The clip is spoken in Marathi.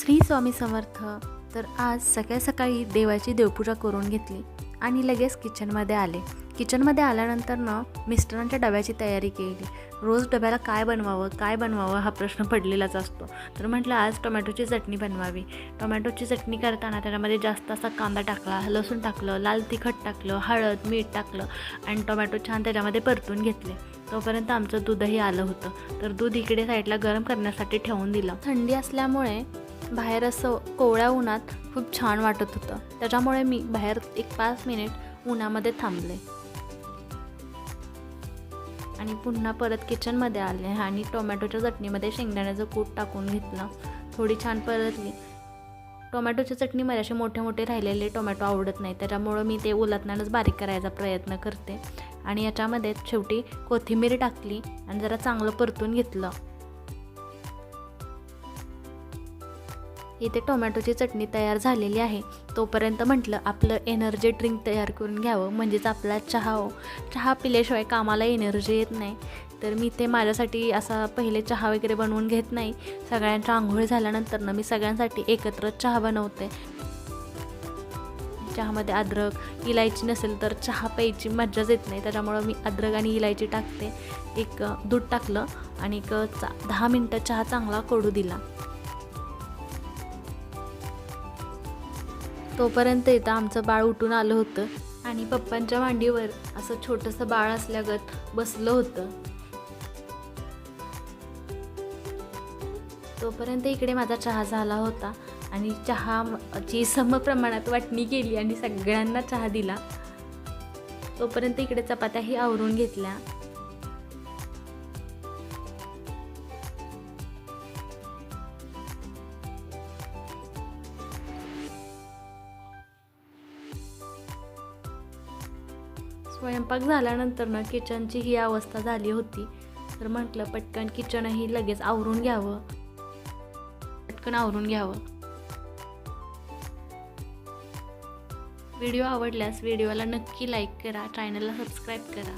श्री स्वामी समर्थ. तर आज सकाळी सकाळी देवाची देवपूजा करून घेतली आणि लगेच किचनमध्ये आले. किचनमध्ये आल्यानंतर मिस्टरांच्या डब्याची तयारी केली. रोज डब्याला काय बनवावं हा प्रश्न पडलेलाच असतो. तर म्हटलं आज टोमॅटोची चटणी बनवावी. टोमॅटोची चटणी करताना त्याच्यामध्ये जास्त असा कांदा टाकला, लसूण टाकलं, लाल तिखट टाकलं, हळद मीठ टाकलं आणि टोमॅटो छान त्याच्यामध्ये परतून घेतले. तोपर्यंत आमचं दूधही आलं होतं. तर दूध इकडे साईडला गरम करण्यासाठी ठेवून दिलं. थंडी असल्यामुळे बाहेर असं कोवळ्या उन्हात खूप छान वाटत होतं. त्याच्यामुळे मी बाहेर 5 मिनिट उन्हामध्ये थांबले आणि पुन्हा परत किचनमध्ये आले आणि टोमॅटोच्या चटणीमध्ये शेंगदाण्याचं कूट टाकून घेतलं. थोडी छान परतली. टोमॅटोच्या चटणीमध्ये असे मोठे मोठे राहिलेले टोमॅटो आवडत नाही, त्याच्यामुळं मी ते उलटण्यानंच बारीक करायचा प्रयत्न करते. आणि याच्यामध्ये शेवटी कोथिंबीर टाकली आणि जरा चांगलं परतून घेतलं. इथे टोमॅटोची चटणी तयार झालेली आहे. तोपर्यंत म्हटलं आपलं एनर्जी ड्रिंक तयार करून घ्यावं, म्हणजेच आपला चहा पिल्याशिवाय कामाला एनर्जी येत नाही. तर मी ते माझ्यासाठी असा पहिले चहा वगैरे बनवून घेत नाही. सगळ्यांच्या आंघोळ झाल्यानंतर मी सगळ्यांसाठी एकत्र चहा बनवते. चहामध्ये अद्रक इलायची नसेल तर चहा प्यायची मज्जाच येत नाही, त्याच्यामुळं मी अद्रक आणि इलायची टाकते. दूध टाकलं आणि 10 मिनटं चहा चांगला कडू दिला. तोपर्यंत इथं आमचं बाळ उठून आलं होतं आणि पप्पांच्या मांडीवर असं छोटंसं बाळ असल्यागत बसलं होतं. तोपर्यंत इकडे माझा चहा झाला होता आणि चहाची समप्रमाणात वाटणी केली आणि सगळ्यांना चहा दिला. तोपर्यंत इकडे चपात्याही आवरून घेतल्या. स्वयंपाक झाल्यानंतर किचनची ही अवस्था झाली होती. तर म्हटलं पटकन किचनही लगेच आवरून घ्यावं. व्हिडिओ आवडल्यास व्हिडिओला नक्की लाईक करा, चॅनलला सबस्क्राईब करा.